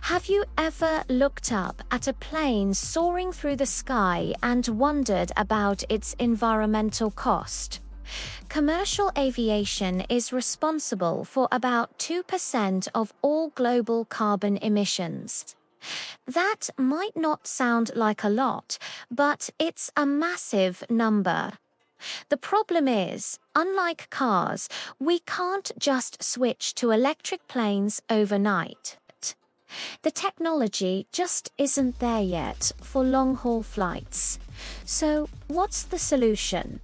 Have you ever looked up at a plane soaring through the sky and wondered about its environmental cost? Commercial aviation is responsible for about 2% of all global carbon emissions. That might not sound like a lot, but it's a massive number. The problem is, unlike cars, we can't just switch to electric planes overnight. The technology just isn't there yet for long-haul flights. So, what's the solution?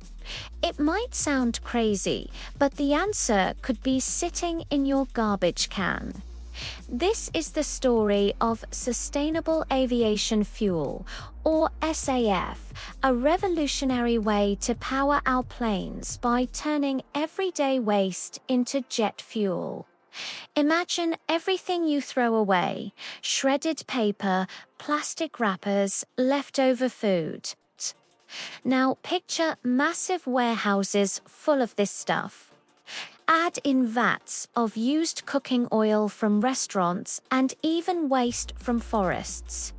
It might sound crazy, but the answer could be sitting in your garbage can. This is the story of Sustainable Aviation Fuel, or SAF, a revolutionary way to power our planes by turning everyday waste into jet fuel. Imagine everything you throw away: shredded paper, plastic wrappers, leftover food. Now picture massive warehouses full of this stuff. Add in vats of used cooking oil from restaurants and even waste from forests.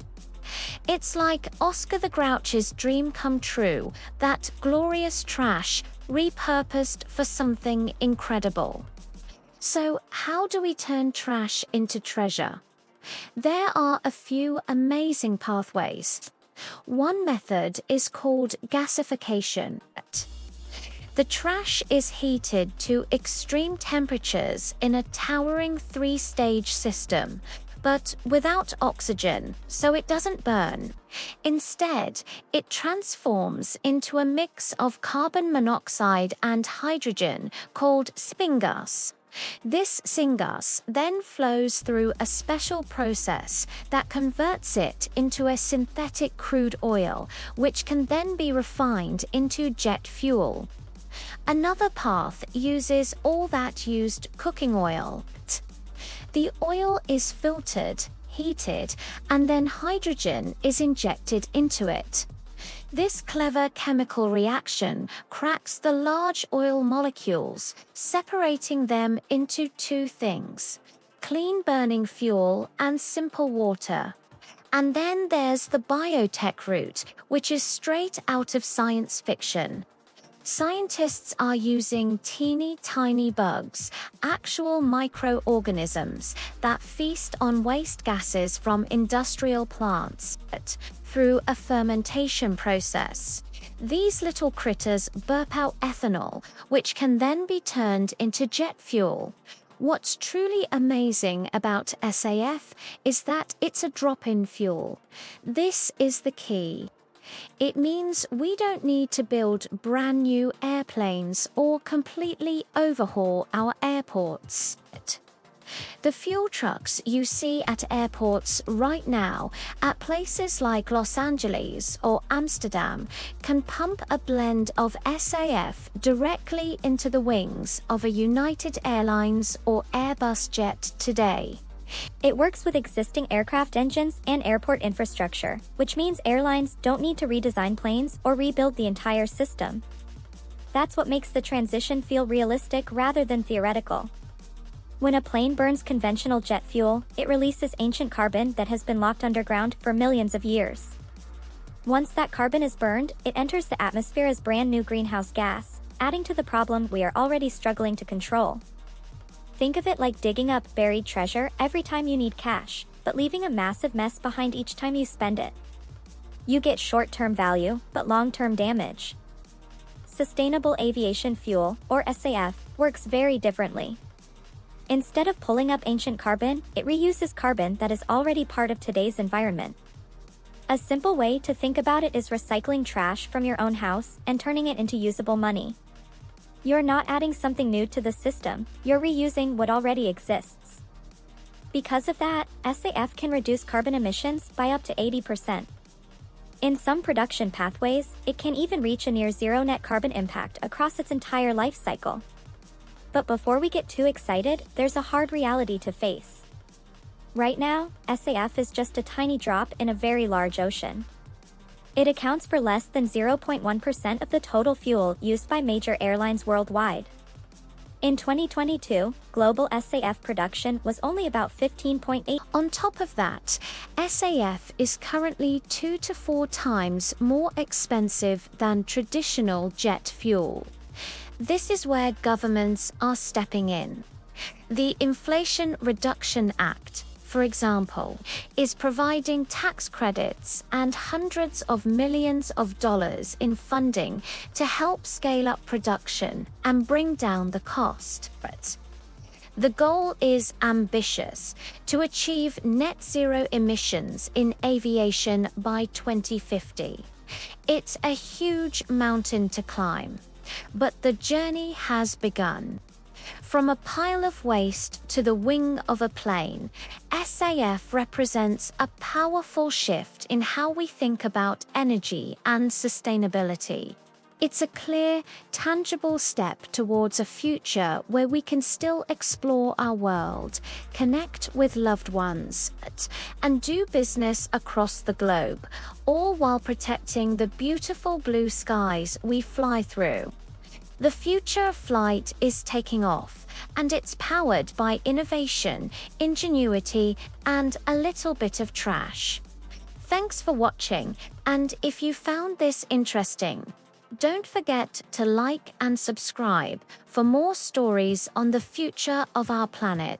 It's like Oscar the Grouch's dream come true, that glorious trash repurposed for something incredible. So, how do we turn trash into treasure? There are a few amazing pathways. One method is called gasification. The trash is heated to extreme temperatures in a towering 3-stage system, but without oxygen, so it doesn't burn. Instead, it transforms into a mix of carbon monoxide and hydrogen called syngas. This syngas then flows through a special process that converts it into a synthetic crude oil, which can then be refined into jet fuel. Another path uses all that used cooking oil. The oil is filtered, heated, and then hydrogen is injected into it. This clever chemical reaction cracks the large oil molecules, separating them into two things: clean burning fuel and simple water. And then there's the biotech route, which is straight out of science fiction. Scientists are using teeny tiny bugs, actual microorganisms that feast on waste gases from industrial plants, through a fermentation process. These little critters burp out ethanol, which can then be turned into jet fuel. What's truly amazing about SAF is that it's a drop-in fuel. This is the key. It means we don't need to build brand new airplanes or completely overhaul our airports. The fuel trucks you see at airports right now, at places like Los Angeles or Amsterdam, can pump a blend of SAF directly into the wings of a United Airlines or Airbus jet today. It works with existing aircraft engines and airport infrastructure, which means airlines don't need to redesign planes or rebuild the entire system. That's what makes the transition feel realistic rather than theoretical. When a plane burns conventional jet fuel, it releases ancient carbon that has been locked underground for millions of years. Once that carbon is burned, it enters the atmosphere as brand new greenhouse gas, adding to the problem we are already struggling to control. Think of it like digging up buried treasure every time you need cash, but leaving a massive mess behind each time you spend it. You get short-term value, but long-term damage. Sustainable Aviation Fuel, or SAF, works very differently. Instead of pulling up ancient carbon, it reuses carbon that is already part of today's environment. A simple way to think about it is recycling trash from your own house and turning it into usable money. You're not adding something new to the system, you're reusing what already exists. Because of that, SAF can reduce carbon emissions by up to 80%. In some production pathways, it can even reach a near zero net carbon impact across its entire life cycle. But before we get too excited, there's a hard reality to face. Right now, SAF is just a tiny drop in a very large ocean. It accounts for less than 0.1% of the total fuel used by major airlines worldwide. In 2022, global SAF production was only about 15.8. On top of that, SAF is currently 2 to 4 times more expensive than traditional jet fuel. This is where governments are stepping in. The Inflation Reduction Act, for example, is providing tax credits and hundreds of millions of dollars in funding to help scale up production and bring down the cost. The goal is ambitious: to achieve net zero emissions in aviation by 2050. It's a huge mountain to climb, but the journey has begun. From a pile of waste to the wing of a plane, SAF represents a powerful shift in how we think about energy and sustainability. It's a clear, tangible step towards a future where we can still explore our world, connect with loved ones, and do business across the globe, all while protecting the beautiful blue skies we fly through. The future of flight is taking off, and it's powered by innovation, ingenuity, and a little bit of trash. Thanks for watching, and if you found this interesting, don't forget to like and subscribe for more stories on the future of our planet.